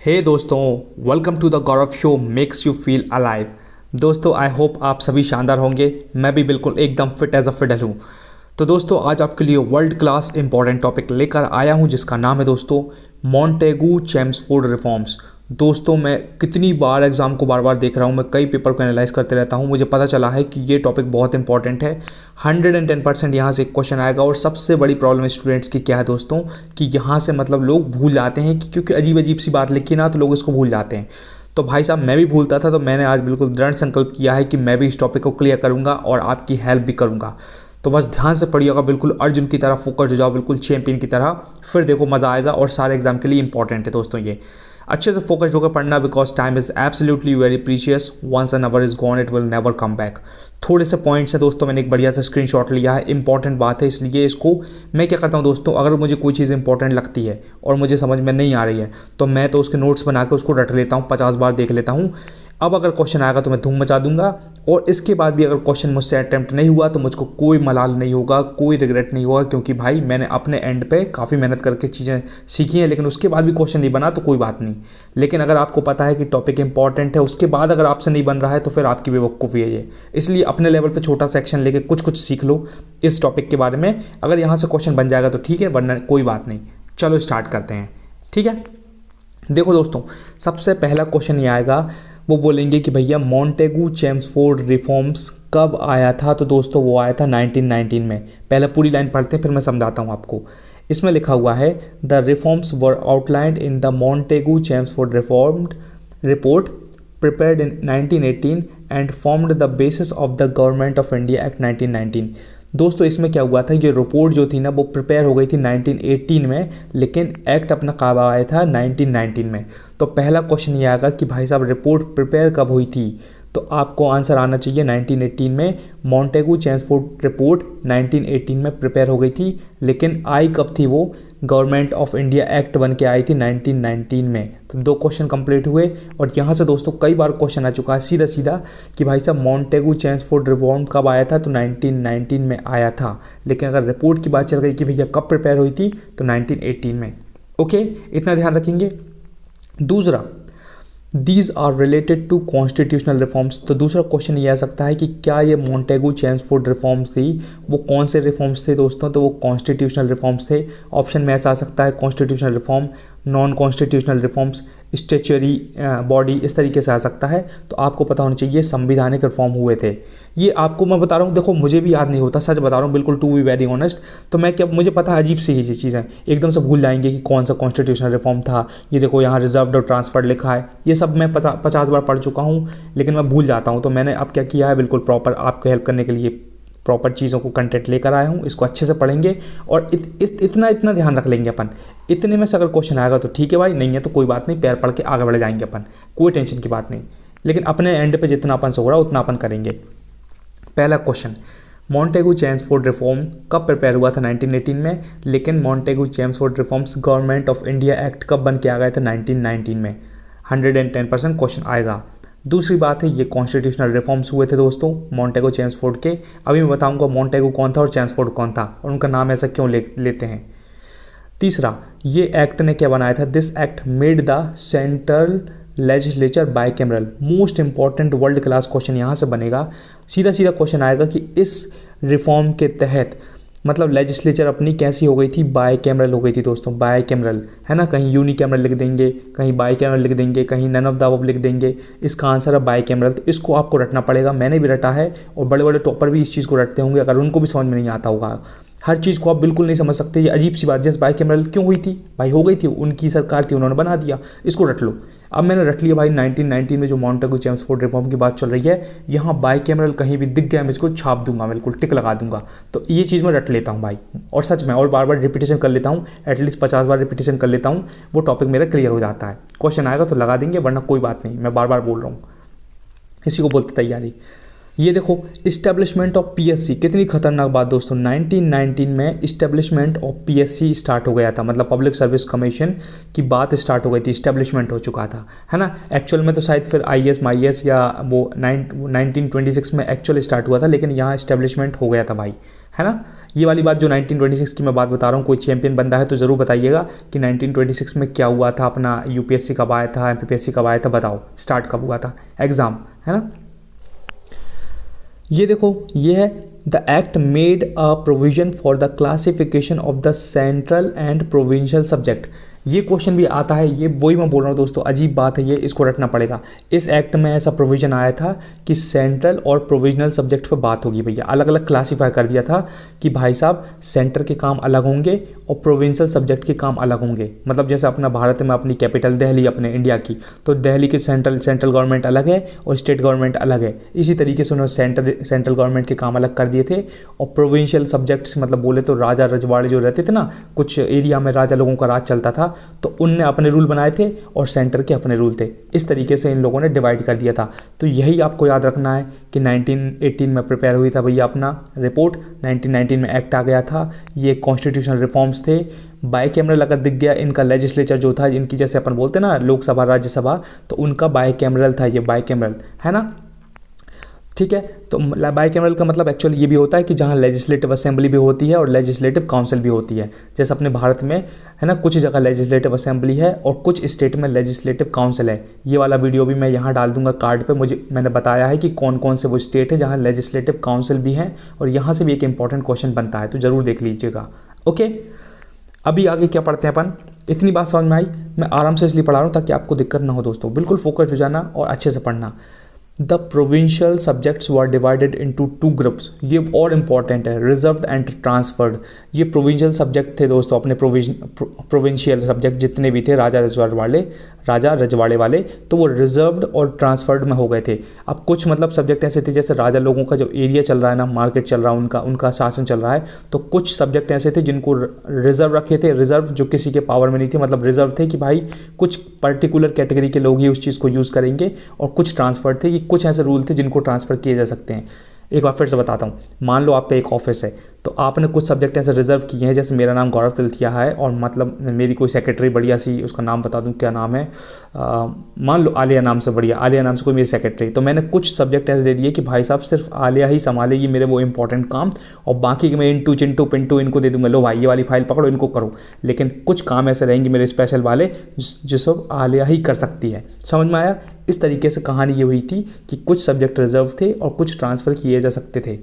हे दोस्तों, welcome to the Gaurav show makes you feel alive. दोस्तों, I hope आप सभी शानदार होंगे। मैं भी बिल्कुल एकदम फिट एज अ फिडल हूँ। तो दोस्तों, आज आपके लिए वर्ल्ड क्लास इंपॉर्टेंट टॉपिक लेकर आया हूँ जिसका नाम है दोस्तों मॉन्टेगू चेम्सफोर्ड रिफॉर्म्स। दोस्तों, मैं कितनी बार एग्ज़ाम को बार बार देख रहा हूँ, मैं कई पेपर को एनालाइज करते रहता हूँ, मुझे पता चला है कि ये टॉपिक बहुत इंपॉर्टेंट है। 110% यहाँ से एक क्वेश्चन आएगा। और सबसे बड़ी प्रॉब्लम स्टूडेंट्स की क्या है दोस्तों कि यहाँ से मतलब लोग भूल जाते हैं कि क्योंकि अजीब अजीब सी बात लिखी ना तो लोग इसको भूल जाते हैं। तो भाई साहब, मैं भी भूलता था, तो मैंने आज बिल्कुल दृढ़ संकल्प किया है कि मैं भी इस टॉपिक को क्लियर करूँगा और आपकी हेल्प भी करूँगा। तो बस ध्यान से पढ़िएगा, बिल्कुल अर्जुन की तरह फोकस हो जाओ, बिल्कुल चैंपियन की तरह। फिर देखो मज़ा आएगा और सारे एग्जाम के लिए इंपॉर्टेंट है दोस्तों। ये अच्छे से फोकस्ड होकर पढ़ना, because time is absolutely very precious. Once an hour is gone, it will never come back. थोड़े से पॉइंट्स हैं दोस्तों, मैंने एक बढ़िया सा स्क्रीनशॉट लिया है, इंपॉर्टेंट बात है, इसलिए इसको मैं क्या करता हूँ दोस्तों, अगर मुझे कोई चीज़ इंपॉर्टेंट लगती है और मुझे समझ में नहीं आ रही है तो मैं तो उसके नोट्स बना के उसको रट लेता हूँ, 50 बार देख लेता हूँ। अब अगर क्वेश्चन आएगा तो मैं धूम मचा दूंगा, और इसके बाद भी अगर क्वेश्चन मुझसे अटैम्प्ट नहीं हुआ तो मुझको कोई मलाल नहीं होगा, कोई रिग्रेट नहीं होगा, क्योंकि भाई मैंने अपने एंड पे काफ़ी मेहनत करके चीज़ें सीखी हैं। लेकिन उसके बाद भी क्वेश्चन नहीं बना तो कोई बात नहीं। लेकिन अगर आपको पता है कि टॉपिक इंपॉर्टेंट है, उसके बाद अगर आपसे नहीं बन रहा है तो फिर आपकी बेवकूफ़ी है ये। इसलिए अपने लेवल पर छोटा सेक्शन लेके कुछ सीख लो इस टॉपिक के बारे में। अगर यहाँ से क्वेश्चन बन जाएगा तो ठीक है, वरना कोई बात नहीं। चलो स्टार्ट करते हैं, ठीक है। देखो दोस्तों, सबसे पहला क्वेश्चन ये आएगा, वो बोलेंगे कि भैया मॉन्टेगू चेम्सफोर्ड रिफॉर्म्स कब आया था। तो दोस्तों वो आया था 1919 में। पहले पूरी लाइन पढ़ते हैं फिर मैं समझाता हूँ आपको। इसमें लिखा हुआ है, the reforms were outlined in the Montagu Chelmsford reformed report prepared in 1918 and formed the basis of the Government of India Act 1919। दोस्तों इसमें क्या हुआ था, ये रिपोर्ट जो थी ना वो प्रिपेयर हो गई थी 1918 में, लेकिन एक्ट अपना कब आया था 1919 में। तो पहला क्वेश्चन ये आएगा कि भाई साहब रिपोर्ट प्रिपेयर कब हुई थी, तो आपको आंसर आना चाहिए 1918 में। मॉन्टेगू चेम्सफोर्ड रिपोर्ट 1918 में प्रिपेयर हो गई थी, लेकिन आई कब थी वो, गवर्नमेंट ऑफ इंडिया एक्ट बन के आई थी 1919 में। तो दो क्वेश्चन कंप्लीट हुए। और यहाँ से दोस्तों कई बार क्वेश्चन आ चुका है सीधा सीधा कि भाई साहब मॉन्टेगू चेम्सफोर्ड रिफॉर्म कब आया था, तो 1919 में आया था। लेकिन अगर रिपोर्ट की बात चल गई कि भैया कब प्रिपेयर हुई थी, तो 1918 में। ओके, इतना ध्यान रखेंगे। दूसरा, these are related to constitutional reforms. तो दूसरा क्वेश्चन ये आ सकता है कि क्या ये मॉन्टेगू चेम्सफोर्ड रिफॉर्म्स थी, वो कौन से रिफॉर्म्स थे दोस्तों, तो वो कॉन्स्टिट्यूशनल रिफॉर्म्स थे। ऑप्शन में ऐसा आ सकता है constitutional reform, non constitutional reforms, statutory body, इस तरीके से आ सकता है। तो आपको पता होना चाहिए संविधानिक रिफॉर्म हुए थे। ये आपको मैं बता रहा हूँ, देखो मुझे भी याद नहीं होता, सच बता रहा हूँ बिल्कुल, टू बी वेरी ऑनेस्ट। तो मैं क्या, मुझे पता है अजीब सी ही चीज़ें एकदम से भूल जाएंगे कि कौन सा कॉन्स्टिट्यूशनल रिफॉर्म था। ये देखो यहाँ रिजर्व्ड और ट्रांसफर्ड लिखा है, ये सब मैं 50 बार पढ़ चुका हूँ, लेकिन मैं भूल जाता हूँ। तो मैंने अब क्या किया है, बिल्कुल प्रॉपर आपको हेल्प करने के लिए प्रॉपर चीज़ों को कंटेंट लेकर आया हूँ। इसको अच्छे से पढ़ेंगे और इतना ध्यान रख लेंगे अपन। इतने में से अगर क्वेश्चन आएगा तो ठीक है भाई, नहीं है तो कोई बात नहीं, पैर पढ़ के आगे बढ़ जाएंगे अपन, कोई टेंशन की बात नहीं। लेकिन अपने एंड पे जितना अपन से हो रहा है उतना अपन करेंगे। पहला क्वेश्चन, मॉन्टेगू चेम्सफोर्ड रिफॉर्म कब प्रिपेयर हुआ था 1918 में, लेकिन Montagu Chelmsford reforms government of India act कब बन के आ गए थे 1919 में। 110% क्वेश्चन आएगा। दूसरी बात है, ये कॉन्स्टिट्यूशनल रिफॉर्म्स हुए थे दोस्तों मॉन्टेगू चेम्सफोर्ड के। अभी मैं बताऊंगा मॉन्टेगू कौन था और चेम्सफोर्ड कौन था और उनका नाम ऐसा क्यों लेते हैं। तीसरा, ये एक्ट ने क्या बनाया था, this act made the central legislature bicameral. Most important world class question यहाँ से बनेगा। सीधा क्वेश्चन आएगा कि इस रिफॉर्म के तहत मतलब लेजिस्लेचर अपनी कैसी हो गई थी, बाइकैमरल हो गई थी दोस्तों, बाइकैमरल है ना। कहीं यूनिकैमरल लिख देंगे, कहीं बाइकैमरल लिख देंगे, कहीं नन ऑफ द अबव लिख देंगे। इसका आंसर है बाइकैमरल। तो इसको आपको रटना पड़ेगा, मैंने भी रटा है और बड़े बड़े टॉपर भी इस चीज़ को रटते होंगे, अगर उनको भी समझ में नहीं आता होगा। हर चीज़ को आप बिल्कुल नहीं समझ सकते, ये अजीब सी बात। जैसे बाइकैमरल क्यों हुई थी भाई, हो गई थी, उनकी सरकार थी, उन्होंने बना दिया, इसको रट लो। अब मैंने रट लिया भाई, 1919 में जो मॉन्टेगू चेम्सफोर्ड रिफॉर्म की बात चल रही है, यहाँ बाइकैमरल कहीं भी दिख गया मैं इसको छाप दूंगा, बिल्कुल टिक लगा दूंगा। तो ये चीज़ मैं रट लेता हूँ भाई, और सच में और बार बार रिपीटेशन कर लेता हूँ, एटलीस्ट 50 बार रिपीटेशन कर लेता हूँ, वो टॉपिक मेरा क्लियर हो जाता है। क्वेश्चन आएगा तो लगा देंगे, वरना कोई बात नहीं, मैं बार बार बोल रहा हूँ, इसी को बोलते तैयारी। ये देखो इस्टेब्लिशमेंट ऑफ पीएससी, कितनी खतरनाक बात दोस्तों। 1919 में इस्टेब्लिशमेंट ऑफ पीएससी स्टार्ट हो गया था, मतलब पब्लिक सर्विस कमीशन की बात स्टार्ट हो गई थी, इस्टेब्लिशमेंट हो चुका था, है ना। एक्चुअल में तो शायद फिर आईएएस माईएएस या वो 1926 में एक्चुअल स्टार्ट हुआ था, लेकिन यहाँ इस्टेब्लिशमेंट हो गया था भाई, है ना। ये वाली बात जो 1926 की मैं बात बता रहा हूँ, कोई चैंपियन बंदा है तो ज़रूर बताइएगा कि 1926 में क्या हुआ था, अपना यूपीएससी कब आया था, एमपीपीएससी कब आया था, बताओ स्टार्ट कब हुआ था एग्ज़ाम, है ना। ये देखो ये है the act made a provision for the classification of the central and provincial subject. ये क्वेश्चन भी आता है, ये वही मैं बोल रहा हूँ दोस्तों, अजीब बात है ये, इसको रटना पड़ेगा। इस एक्ट में ऐसा प्रोविज़न आया था कि सेंट्रल और प्रोविजनल सब्जेक्ट पर बात होगी भैया, अलग अलग क्लासीफाई कर दिया था कि भाई साहब सेंटर के काम अलग होंगे और प्रोविंशियल सब्जेक्ट के काम अलग होंगे। मतलब जैसे अपना भारत में अपनी कैपिटल दिल्ली, अपने इंडिया की, तो दिल्ली की सेंट्रल गवर्नमेंट अलग है और स्टेट गवर्नमेंट अलग है। इसी तरीके से उन्होंने सेंट्रल गवर्नमेंट के काम अलग कर दिए थे। और प्रोविंशियल सब्जेक्ट्स मतलब बोले तो राजा रजवाड़े जो रहते थे ना, कुछ एरिया में राजा लोगों का राज चलता था, तो उनने अपने रूल बनाए थे और सेंटर के अपने रूल थे। इस तरीके से इन लोगों ने डिवाइड कर दिया था। तो यही आपको याद रखना है कि 1918 में प्रिपेयर हुई था भैया अपना रिपोर्ट, 1919 में एक्ट आ गया था। ये कॉन्स्टिट्यूशनल रिफॉर्म्स थे। बाई कैमरल अगर दिख गया इनका लेजिस्लेचर जो था, इनकी जैसे अपन बोलते हैं ना लोकसभा राज्यसभा, तो उनका बाई कैमरल था, ये बाई कैमरल, है ना। ठीक है, तो बाई कैमरल का मतलब एक्चुअली ये भी होता है कि जहाँ लेजिस्लेटिव असेंबली भी होती है और लेजिस्लेटिव काउंसिल भी होती है। जैसे अपने भारत में है ना, कुछ जगह लेजिस्लेटिव असेंबली है और कुछ स्टेट में लेजिस्लेटिव काउंसिल है। ये वाला वीडियो भी मैं यहाँ डाल दूंगा कार्ड पे, मैंने बताया है कि कौन कौन से वो स्टेट है जहाँ लेजिस्लेटिव काउंसिल भी हैं, और यहाँ से भी एक इंपॉर्टेंट क्वेश्चन बनता है, तो ज़रूर देख लीजिएगा। ओके, अभी आगे क्या पढ़ते हैं अपन। इतनी बात समझ में आई, मैं आराम से इसलिए पढ़ा रहा हूँ ताकि आपको दिक्कत ना हो दोस्तों, बिल्कुल फोकस हो जाना और अच्छे से पढ़ना। The provincial subjects were divided into 2 groups, ये और इम्पॉर्टेंट है, रिजर्व्ड एंड ट्रांसफर्ड। ये प्रोविंशियल सब्जेक्ट थे दोस्तों, अपने प्रोविंशियल सब्जेक्ट जितने भी थे राजा रजवाड़े वाले, तो वो रिजर्व्ड और ट्रांसफर्ड में हो गए थे। अब कुछ मतलब सब्जेक्ट ऐसे थे, जैसे राजा लोगों का जो एरिया चल रहा है ना, मार्केट चल रहा है, उनका शासन चल रहा है, तो कुछ सब्जेक्ट ऐसे थे जिनको रिजर्व रखे थे। रिजर्व जो किसी के पावर में नहीं थे, मतलब रिजर्व थे कि भाई कुछ पर्टिकुलर कैटेगरी के लोग ही उस चीज़ को यूज़ करेंगे, और कुछ ट्रांसफर थे कि कुछ ऐसे रूल थे जिनको ट्रांसफ़र किए जा सकते हैं। एक बार फिर से बताता हूँ, मान लो आपका एक ऑफिस है, तो आपने कुछ सब्जेक्ट ऐसे रिजर्व किए हैं, जैसे मेरा नाम गौरव तिलथिया है और मतलब मेरी कोई सेक्रेटरी बढ़िया सी, उसका नाम बता दूँ क्या नाम है, मान लो आलिया नाम से, बढ़िया आलिया नाम से कोई मेरी सेक्रेटरी, तो मैंने कुछ सब्जेक्ट ऐसे दे दिए कि भाई साहब सिर्फ आलिया ही संभालेगी मेरे वो इंपॉर्टेंट काम, और बाकी मैं इंटू चिंटू पिंटू इनको दे दूँगा, लो भाई ये वाली फाइल पकड़ो इनको करो। लेकिन कुछ काम ऐसे रहेंगे मेरे स्पेशल वाले जो सब आलिया ही कर सकती है। समझ में आया? इस तरीके से कहानी ये हुई थी कि कुछ सब्जेक्ट रिजर्व थे और कुछ ट्रांसफ़र किए जा सकते थे।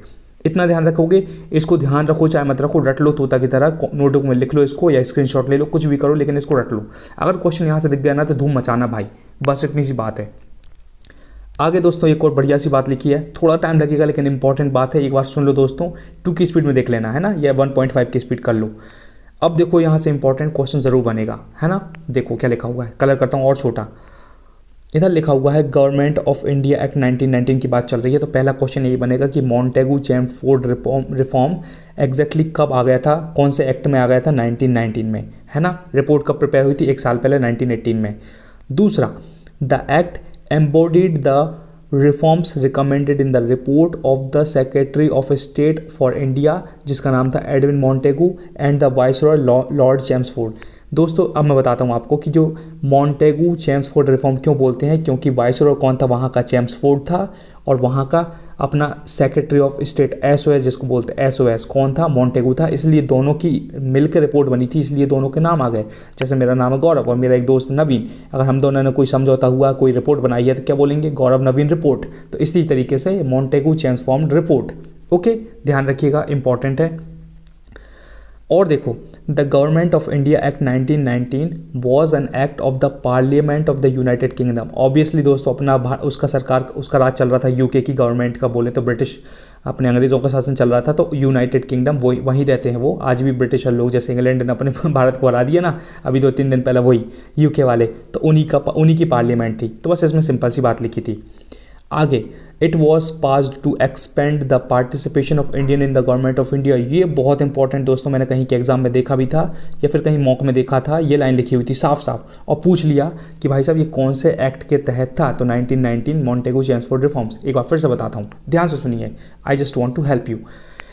इतना ध्यान रखोगे, इसको ध्यान रखो, चाहे मत रखो, रट लो तोता की तरह, नोटबुक में लिख लो इसको या स्क्रीनशॉट ले लो, कुछ भी करो, लेकिन इसको रट लो। अगर क्वेश्चन यहाँ से दिख गया ना तो धूम मचाना भाई, बस इतनी सी बात है। आगे दोस्तों एक और बढ़िया सी बात लिखी है, थोड़ा टाइम लगेगा लेकिन इंपॉर्टेंट बात है, एक बार सुन लो दोस्तों, 2 की स्पीड में देख लेना, है ना, या 1.5 की स्पीड कर लो। अब देखो यहाँ से इंपॉर्टेंट क्वेश्चन ज़रूर बनेगा, है ना। देखो क्या लिखा हुआ है, कलर करता हूँ और छोटा। इधर लिखा हुआ है गवर्नमेंट ऑफ इंडिया एक्ट 1919 की बात चल रही है, तो पहला क्वेश्चन यही बनेगा कि मॉन्टेगू चेम्सफोर्ड रिफॉर्म एग्जैक्टली कब आ गया था, कौन से एक्ट में आ गया था, 1919 में, है ना। रिपोर्ट कब प्रिपेयर हुई थी, 1 साल पहले 1918 में। दूसरा, the act embodied the reforms recommended in the report of the secretary of state for India, जिसका नाम था Edwin Montagu, and the viceroy Lord Chelmsford. दोस्तों अब मैं बताता हूँ आपको कि जो मॉन्टेगू चेम्सफोर्ड रिफॉर्म क्यों बोलते हैं, क्योंकि वाइसरॉय कौन था, वहाँ का चेम्सफोर्ड था, और वहाँ का अपना सेक्रेटरी ऑफ स्टेट एसओएस जिसको बोलते हैं, एसओएस कौन था, मॉन्टेगू था। इसलिए दोनों की मिलकर रिपोर्ट बनी थी, इसलिए दोनों के नाम आ गए। जैसे मेरा नाम है गौरव और मेरा एक दोस्त नवीन, अगर हम दोनों ने कोई समझौता हुआ, कोई रिपोर्ट बनाई है, तो क्या बोलेंगे, गौरव नवीन रिपोर्ट। तो इसी तरीके से मॉन्टेगू चेम्सफोर्ड रिपोर्ट। ओके, ध्यान रखिएगा, इंपॉर्टेंट है। और देखो, the government of India act 1919 was an act of the parliament of the United kingdom. Obviously दोस्तों अपना उसका सरकार, उसका राज चल रहा था यूके की गवर्नमेंट का, बोले तो ब्रिटिश, अपने अंग्रेज़ों का शासन चल रहा था, तो यूनाइटेड किंगडम वही वहीं रहते हैं वो आज भी, ब्रिटिशर लोग, जैसे इंग्लैंड ने अपने भारत को हरा दिया ना अभी 2-3 दिन पहले, वही यूके वाले, तो उन्हीं की पार्लियामेंट थी। तो बस इसमें सिंपल सी बात लिखी थी। आगे, it was passed to expand the participation of Indian in the government of India. ये बहुत इंपॉर्टेंट दोस्तों, मैंने कहीं के एग्जाम में देखा भी था या फिर कहीं मॉक में देखा था, ये लाइन लिखी हुई थी साफ साफ, और पूछ लिया कि भाई साहब ये कौन से एक्ट के तहत था, तो 1919 मॉन्टेगू चेम्सफोर्ड रिफॉर्म्स। एक बार फिर से बताता हूँ, ध्यान से सुनिए, I just want to help you.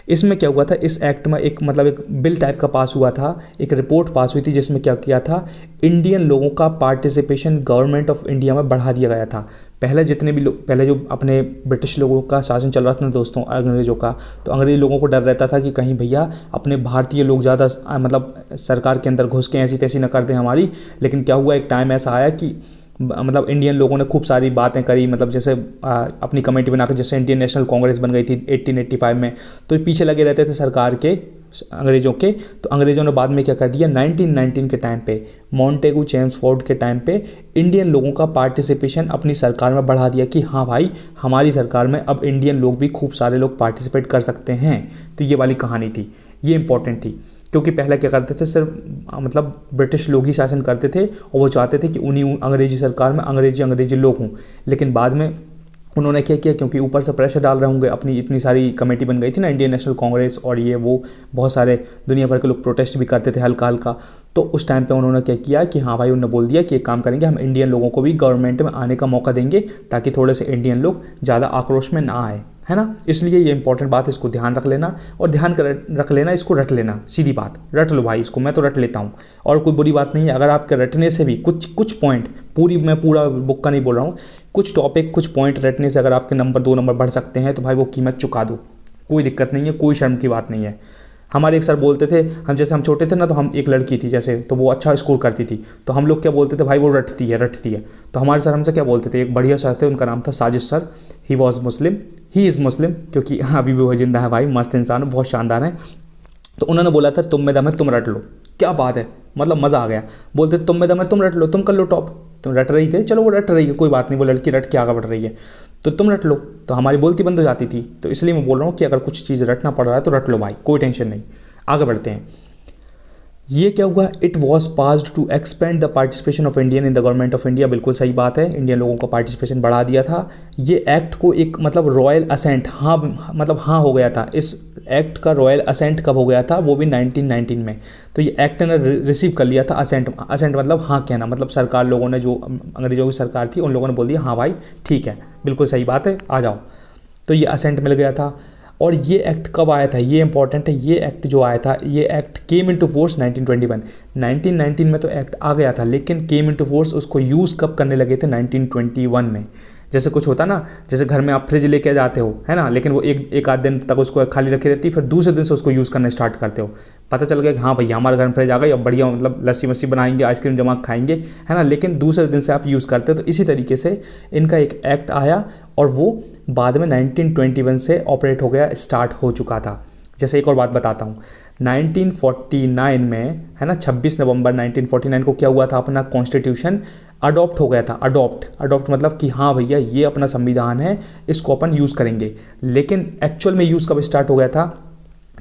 इसमें क्या हुआ था, इस एक्ट में एक मतलब एक बिल टाइप का पास हुआ था, एक रिपोर्ट पास हुई थी जिसमें क्या किया था, इंडियन लोगों का पार्टिसिपेशन गवर्नमेंट ऑफ इंडिया में बढ़ा दिया गया था। पहले जितने भी लोग, पहले जो अपने ब्रिटिश लोगों का शासन चल रहा था ना दोस्तों, अंग्रेज़ों का, तो अंग्रेज़ लोगों को डर रहता था कि कहीं भैया अपने भारतीय लोग ज़्यादा मतलब सरकार के अंदर घुस के ऐसी तैसी न कर दें हमारी। लेकिन क्या हुआ, एक टाइम ऐसा आया कि मतलब इंडियन लोगों ने खूब सारी बातें करी, मतलब जैसे अपनी कमेटी बनाकर, जैसे इंडियन नेशनल कांग्रेस बन गई थी 1885 में, तो पीछे लगे रहते थे सरकार के, अंग्रेज़ों के। तो अंग्रेज़ों ने बाद में क्या कर दिया, 1919 के टाइम पे, मॉन्टेगू चेम्सफोर्ड के टाइम पे, इंडियन लोगों का पार्टिसिपेशन अपनी सरकार में बढ़ा दिया कि हाँ भाई हमारी सरकार में अब इंडियन लोग भी खूब सारे लोग पार्टिसिपेट कर सकते हैं। तो ये वाली कहानी थी, ये इंपॉर्टेंट थी, क्योंकि पहले क्या करते थे, सिर्फ मतलब ब्रिटिश लोग ही शासन करते थे और वो चाहते थे कि उन्हीं अंग्रेजी सरकार में अंग्रेजी लोग हों। लेकिन बाद में उन्होंने क्या किया, क्योंकि ऊपर से प्रेशर डाल रहे होंगे, अपनी इतनी सारी कमेटी बन गई थी ना, इंडियन नेशनल कांग्रेस और ये वो, बहुत सारे दुनिया भर के लोग प्रोटेस्ट भी करते थे हल्का हल्का। तो उस टाइम पे उन्होंने क्या किया कि हाँ भाई, उन्होंने बोल दिया कि एक काम करेंगे, हम इंडियन लोगों को भी गवर्नमेंट में आने का मौका देंगे ताकि थोड़े से इंडियन लोग ज़्यादा आक्रोश में ना आए, है ना। इसलिए ये इंपॉर्टेंट बात है, इसको ध्यान रख लेना, और ध्यान रख लेना, इसको रट लेना, सीधी बात, रट लो भाई इसको, मैं तो रट लेता हूँ और कोई बुरी बात नहीं है। अगर आपके रटने से भी कुछ पॉइंट, मैं पूरा बुक का नहीं बोल रहा हूँ, कुछ टॉपिक कुछ पॉइंट रटने से अगर आपके नंबर 2 नंबर बढ़ सकते हैं तो भाई वो कीमत चुका दो, कोई दिक्कत नहीं है, कोई शर्म की बात नहीं है। हमारे एक सर बोलते थे, हम छोटे थे ना, तो हम एक लड़की थी जैसे, तो वो अच्छा स्कोर करती थी, तो हम लोग क्या बोलते थे, भाई वो रटती है। तो हमारे सर हमसे क्या बोलते थे, एक बढ़िया सर थे, उनका नाम था Sajid sir, he was Muslim, he is Muslim, क्योंकि अभी भी वो जिंदा है भाई, मस्त इंसान, बहुत शानदार है। तो उन्होंने बोला था तुम में दम है तुम रट लो। क्या बात है, मतलब मज़ा आ गया। बोलते थे तुम में दम है तुम रट लो, तुम कर लो टॉप। तुम रट रही थे, चलो वो रट रही है, कोई बात नहीं, वो लड़की रट के आगे बढ़ रही है, तो तुम रट लो। तो हमारी बोलती बंद हो जाती थी। तो इसलिए मैं बोल रहा हूँ कि अगर कुछ चीज़ रटना पड़ रहा है तो रट लो भाई, कोई टेंशन नहीं। आगे बढ़ते हैं। ये क्या हुआ, it was passed to expand the participation of Indian in the government of India. बिल्कुल सही बात है, इंडियन लोगों का पार्टिसिपेशन बढ़ा दिया था। ये एक्ट को एक मतलब रॉयल असेंट, हाँ मतलब हाँ हो गया था, इस एक्ट का रॉयल असेंट कब हो गया था, वो भी 1919 में। तो ये एक्ट ने रिसीव कर लिया था, असेंट मतलब हाँ कहना, मतलब सरकार लोगों ने, जो अंग्रेजों की सरकार थी उन लोगों ने बोल दिया हाँ भाई ठीक है, बिल्कुल सही बात है, आ जाओ। तो ये असेंट मिल गया था। और ये एक्ट कब आया था, ये इंपॉर्टेंट है, ये एक्ट जो आया था, ये एक्ट केम इनटू फोर्स 1921। 1919 में तो एक्ट आ गया था, लेकिन केम इनटू फोर्स उसको यूज़ कब करने लगे थे, 1921 में। जैसे कुछ होता ना, जैसे घर में आप फ्रिज लेके जाते हो, है ना, लेकिन वो एक आध दिन तक उसको खाली रखी रहती है, फिर दूसरे दिन से उसको यूज़ करना स्टार्ट करते हो, पता चल गया कि हाँ भैया हमारे घर में फ्रिज आ गई, अब बढ़िया मतलब लस्सी वस्सी बनाएंगे, आइसक्रीम जमा खाएंगे, है ना, लेकिन दूसरे दिन से आप यूज़ करते हो। तो इसी तरीके से इनका एक एक्ट आया और वो बाद में 1921 से ऑपरेट हो गया, स्टार्ट हो चुका था। जैसे एक और बात बताता हूँ, 1949 में, है ना, 26 नवंबर 1949 को क्या हुआ था, अपना कॉन्स्टिट्यूशन अडॉप्ट हो गया था। अडॉप्ट मतलब कि हाँ भैया ये अपना संविधान है, इसको अपन यूज़ करेंगे। लेकिन एक्चुअल में यूज़ कब स्टार्ट हो गया था,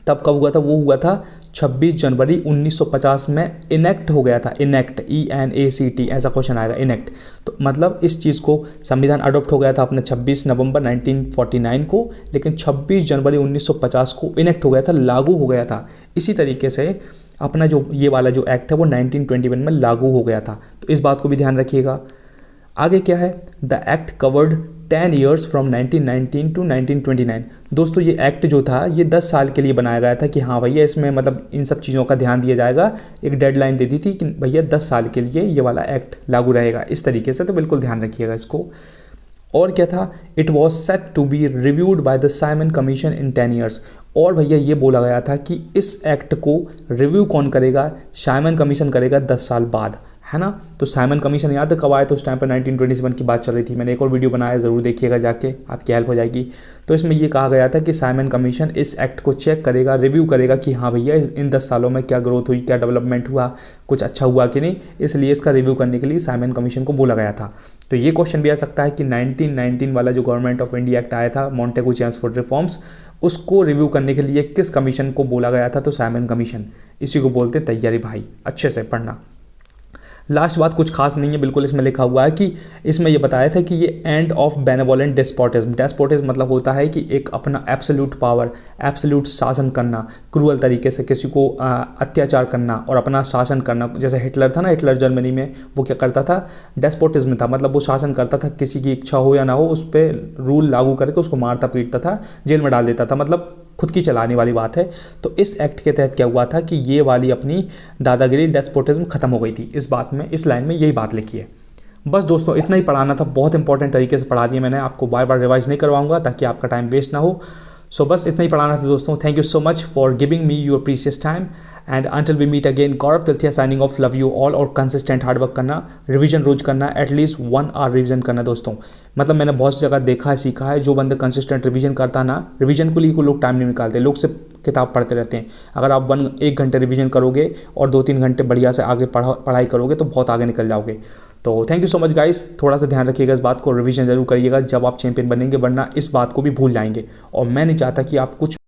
तब कब हुआ था, वो हुआ था 26 जनवरी 1950 में इनेक्ट हो गया था। इनेक्ट, ENACT, ऐसा क्वेश्चन आएगा, इनेक्ट। तो मतलब इस चीज़ को, संविधान अडॉप्ट हो गया था अपने 26 नवंबर 1949 को, लेकिन 26 जनवरी 1950 को इनेक्ट हो गया था, लागू हो गया था। इसी तरीके से अपना जो ये वाला जो एक्ट है वो 1921 में लागू हो गया था। तो इस बात को भी ध्यान रखिएगा। आगे क्या है, the act covered 10 years from 1919 to 1929। दोस्तों ये एक्ट जो था ये 10 साल के लिए बनाया गया था कि हाँ भैया इसमें मतलब इन सब चीज़ों का ध्यान दिया जाएगा। एक डेडलाइन दे दी थी कि भैया 10 साल के लिए ये वाला एक्ट लागू रहेगा, इस तरीके से। तो बिल्कुल ध्यान रखिएगा इसको। और क्या था, it was set to be reviewed by the Simon commission in 10 years. और भैया ये बोला गया था कि इस एक्ट को रिव्यू कौन करेगा, साइमन कमीशन करेगा 10 साल बाद, है ना। तो साइमन कमीशन याद है कब आया था, उस टाइम पर 1927 की बात चल रही थी। मैंने एक और वीडियो बनाया, ज़रूर देखिएगा जाके, आपकी हेल्प हो जाएगी। तो इसमें ये कहा गया था कि साइमन कमीशन इस एक्ट को चेक करेगा, रिव्यू करेगा कि हाँ भैया इन 10 सालों में क्या ग्रोथ हुई, क्या डेवलपमेंट हुआ, कुछ अच्छा हुआ कि नहीं। इसलिए इसका रिव्यू करने के लिए साइमन कमीशन को बोला गया था। तो ये क्वेश्चन भी आ सकता है कि 1919 वाला जो गवर्नमेंट ऑफ इंडिया एक्ट आया था, मॉन्टेगू चेम्सफोर्ड रिफॉर्म्स, उसको रिव्यू करने के लिए किस कमीशन को बोला गया था, तो साइमन कमीशन। इसी को बोलते तैयारी भाई, अच्छे से पढ़ना। लास्ट बात कुछ खास नहीं है, बिल्कुल इसमें लिखा हुआ है कि इसमें ये बताया था कि ये end of benevolent despotism. Despotism मतलब होता है कि एक अपना एब्सोल्यूट पावर, एब्सोल्यूट शासन करना, क्रूअल तरीके से किसी को अत्याचार करना और अपना शासन करना। जैसे हिटलर था ना, हिटलर जर्मनी में वो क्या करता था, डेस्पोटिज्म था, मतलब वो शासन करता था, किसी की इच्छा हो या ना हो उस पर रूल लागू करके उसको मारता पीटता था, जेल में डाल देता था, मतलब खुद की चलाने वाली बात है। तो इस एक्ट के तहत क्या हुआ था कि ये वाली अपनी दादागिरी, डेस्पोटिज्म खत्म हो गई थी। इस बात में, इस लाइन में यही बात लिखी है। बस दोस्तों इतना ही पढ़ाना था, बहुत इंपॉर्टेंट तरीके से पढ़ा दिया मैंने, आपको बार बार रिवाइज नहीं करवाऊंगा ताकि आपका टाइम वेस्ट ना हो। सो बस इतना ही पढ़ाना था दोस्तों। Thank you so much for giving me your precious time and until we meet again, Gaurav Tilthiya signing off, love you all. और कंसिस्टेंट हार्ड वर्क करना, रिवीजन रोज करना, एटलीस्ट 1 आवर रिवीजन करना दोस्तों। मतलब मैंने बहुत सी जगह देखा है, सीखा है, जो बंदे कंसिस्टेंट रिवीजन करता है ना, रिवीजन को लिए को लोग टाइम नहीं निकालते, लोग सिर्फ किताब पढ़ते रहते हैं। अगर आप 1 घंटे रिवीजन करोगे और 2-3 घंटे बढ़िया से आगे पढ़ाई करोगे तो बहुत आगे निकल जाओगे। तो thank you so much guys, थोड़ा सा ध्यान रखिएगा इस बात को, रिवीजन जरूर करिएगा जब आप चैंपियन बनेंगे, वरना इस बात को भी भूल जाएंगे। और मैं नहीं चाहता कि आप कुछ